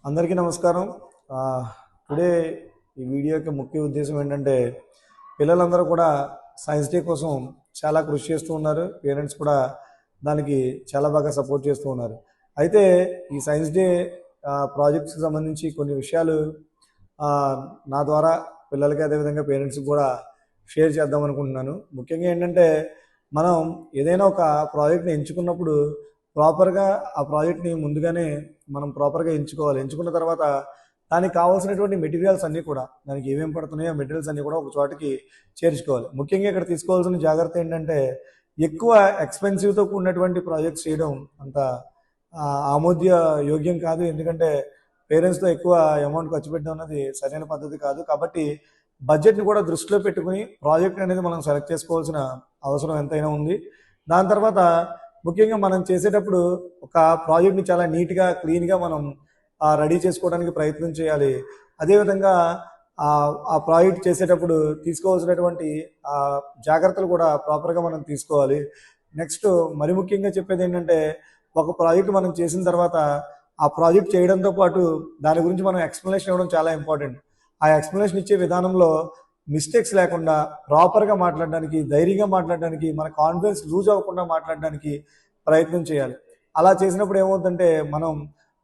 అందరికీ నమస్కారం. టుడే ఈ వీడియో యొక్క ముఖ్య ఉద్దేశం ఏంటంటే పిల్లలందరూ కూడా సైన్స్ డే కోసం చాలా కృషి చేస్తూ ఉన్నారు. పేరెంట్స్ కూడా దానికి చాలా బాగా సపోర్ట్ చేస్తూ ఉన్నారు. అయితే ఈ సైన్స్ డే ప్రాజెక్ట్స్కి సంబంధించి కొన్ని విషయాలు నా ద్వారా పిల్లలకి అదేవిధంగా పేరెంట్స్కి కూడా షేర్ చేద్దాం అనుకుంటున్నాను. ముఖ్యంగా ఏంటంటే మనం ఏదైనా ఒక ప్రాజెక్ట్ని ఎంచుకున్నప్పుడు ప్రాపర్గా ఆ ప్రాజెక్ట్ని ముందుగానే మనం ప్రాపర్గా ఎంచుకోవాలి. ఎంచుకున్న తర్వాత దానికి కావాల్సినటువంటి మెటీరియల్స్ అన్నీ కూడా దానికి ఏమేమి పడుతున్నాయో మెటీరియల్స్ అన్నీ కూడా ఒక చోటకి చేర్చుకోవాలి. ముఖ్యంగా ఇక్కడ తీసుకోవాల్సిన జాగ్రత్త ఏంటంటే ఎక్కువ ఎక్స్పెన్సివ్తో కూడినటువంటి ప్రాజెక్ట్స్ చేయడం అంత ఆమోద్య యోగ్యం కాదు. ఎందుకంటే పేరెంట్స్తో ఎక్కువ అమౌంట్ ఖర్చు పెట్టడం అనేది సరైన పద్ధతి కాదు. కాబట్టి బడ్జెట్ని కూడా దృష్టిలో పెట్టుకుని ప్రాజెక్ట్ అనేది మనం సెలెక్ట్ చేసుకోవాల్సిన అవసరం ఎంతైనా ఉంది. దాని తర్వాత ముఖ్యంగా మనం చేసేటప్పుడు ఒక ప్రాజెక్ట్ని చాలా నీట్గా క్లీన్గా మనం రెడీ చేసుకోవడానికి ప్రయత్నం చేయాలి. అదేవిధంగా ఆ ప్రాజెక్ట్ చేసేటప్పుడు తీసుకోవాల్సినటువంటి జాగ్రత్తలు కూడా ప్రాపర్గా మనం తీసుకోవాలి. నెక్స్ట్ మరి ముఖ్యంగా చెప్పేది ఏంటంటే ఒక ప్రాజెక్ట్ మనం చేసిన తర్వాత ఆ ప్రాజెక్ట్ చేయడంతో పాటు దాని గురించి మనం ఎక్స్ప్లెనేషన్ ఇవ్వడం చాలా ఇంపార్టెంట్. ఆ ఎక్స్ప్లెనేషన్ ఇచ్చే విధానంలో మిస్టేక్స్ లేకుండా ప్రాపర్గా మాట్లాడడానికి, ధైర్యంగా మాట్లాడడానికి, మన కాన్ఫిడెన్స్ లూజ్ అవ్వకుండా మాట్లాడడానికి ప్రయత్నం చేయాలి. అలా చేసినప్పుడు ఏమవుతుందంటే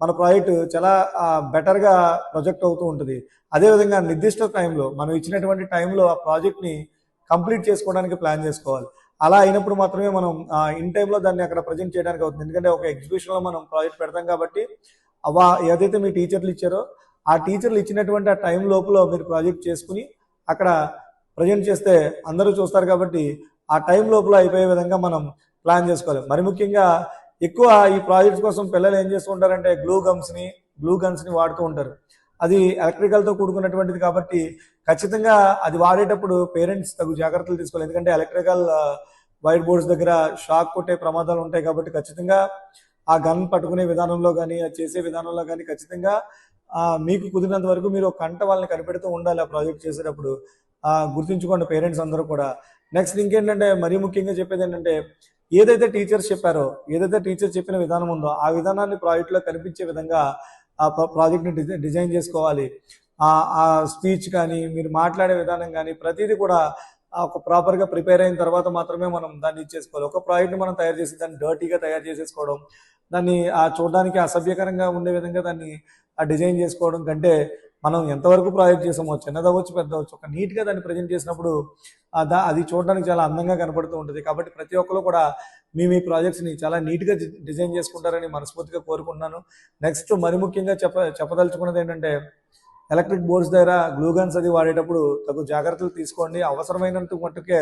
మన ప్రాజెక్ట్ చాలా బెటర్గా ప్రొజెక్ట్ అవుతూ ఉంటుంది. అదేవిధంగా నిర్దిష్ట టైంలో మనం ఇచ్చినటువంటి టైంలో ఆ ప్రాజెక్ట్ని కంప్లీట్ చేసుకోవడానికి ప్లాన్ చేసుకోవాలి. అలా అయినప్పుడు మాత్రమే మనం ఇన్ టైంలో దాన్ని అక్కడ ప్రజెంట్ చేయడానికి అవుతుంది. ఎందుకంటే ఒక ఎగ్జిబిషన్లో మనం ప్రాజెక్ట్ పెడతాం కాబట్టి ఏదైతే మీ టీచర్లు ఇచ్చారో ఆ టీచర్లు ఇచ్చినటువంటి ఆ టైం లోపల మీరు ప్రాజెక్ట్ చేసుకుని అక్కడ ప్రజెంట్ చేస్తే అందరూ చూస్తారు. కాబట్టి ఆ టైం లోపల అయిపోయే విధంగా మనం ప్లాన్ చేసుకోవాలి. మరి ముఖ్యంగా ఎక్కువ ఈ ప్రాజెక్ట్స్ కోసం పిల్లలు ఏం చేస్తూ ఉంటారంటే గ్లూ గన్స్ని వాడుతూ ఉంటారు. అది ఎలక్ట్రికల్తో కూడుకున్నటువంటిది కాబట్టి ఖచ్చితంగా అది వాడేటప్పుడు పేరెంట్స్ తగు జాగ్రత్తలు తీసుకోవాలి. ఎందుకంటే ఎలక్ట్రికల్ వైట్ బోర్డ్స్ దగ్గర షాక్ కొట్టే ప్రమాదాలు ఉంటాయి. కాబట్టి ఖచ్చితంగా ఆ గన్ పట్టుకునే విధానంలో కానీ అది చేసే విధానంలో కానీ ఖచ్చితంగా మీకు కుదిరినంత వరకు మీరు ఒక గంట వాళ్ళని కనిపెడుతూ ఉండాలి ఆ ప్రాజెక్ట్ చేసేటప్పుడు. గుర్తుంచుకోండి పేరెంట్స్ అందరూ కూడా. నెక్స్ట్ ఇంకేంటంటే మరీ ముఖ్యంగా చెప్పేది ఏంటంటే ఏదైతే టీచర్స్ చెప్పారో, ఏదైతే టీచర్ చెప్పిన విధానం ఉందో ఆ విధానాన్ని ప్రాజెక్ట్లో కనిపించే విధంగా ఆ ప్రాజెక్ట్ని డిజైన్ చేసుకోవాలి. ఆ స్పీచ్ కానీ మీరు మాట్లాడే విధానం కానీ ప్రతిదీ కూడా ఒక ప్రాపర్గా ప్రిపేర్ అయిన తర్వాత మాత్రమే మనం దాన్ని ఇచ్చేసుకోవాలి. ఒక ప్రాజెక్ట్ని మనం తయారు చేసి దాన్ని డర్టీగా తయారు చేసేసుకోవడం, దాన్ని చూడడానికి అసభ్యకరంగా ఉండే విధంగా దాన్ని డిజైన్ చేసుకోవడం కంటే మనం ఎంతవరకు ప్రాజెక్ట్ చేసామో చిన్నదవ్వచ్చు పెద్దవచ్చు ఒక నీట్గా దాన్ని ప్రజెంట్ చేసినప్పుడు అది చూడడానికి చాలా అందంగా కనపడుతూ ఉంటుంది. కాబట్టి ప్రతి ఒక్కరు కూడా మీ ప్రాజెక్ట్స్ని చాలా నీట్గా డిజైన్ చేసుకుంటారని మనస్ఫూర్తిగా కోరుకుంటున్నాను. నెక్స్ట్ మరి ముఖ్యంగా చెప్పదలుచుకున్నది ఏంటంటే ఎలక్ట్రిక్ బోర్డ్స్ దగ్గర గ్లూ గన్స్ అది వాడేటప్పుడు తగు జాగ్రత్తలు తీసుకోండి. అవసరమైనంత మట్టుకే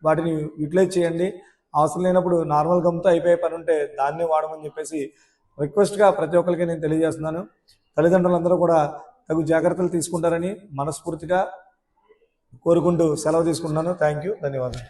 వాటిని యూటిలైజ్ చేయండి. అవసరం లేనప్పుడు నార్మల్ గమ్తో అయిపోయే పని ఉంటే దాన్ని వాడమని చెప్పేసి రిక్వెస్ట్గా ప్రతి ఒక్కరికి నేను తెలియజేస్తున్నాను. తల్లిదండ్రులందరూ కూడా తగు జాగ్రత్తలు తీసుకుంటారని మనస్ఫూర్తిగా కోరుకుంటూ సెలవు తీసుకుంటున్నాను. థ్యాంక్ యూ, ధన్యవాదాలు.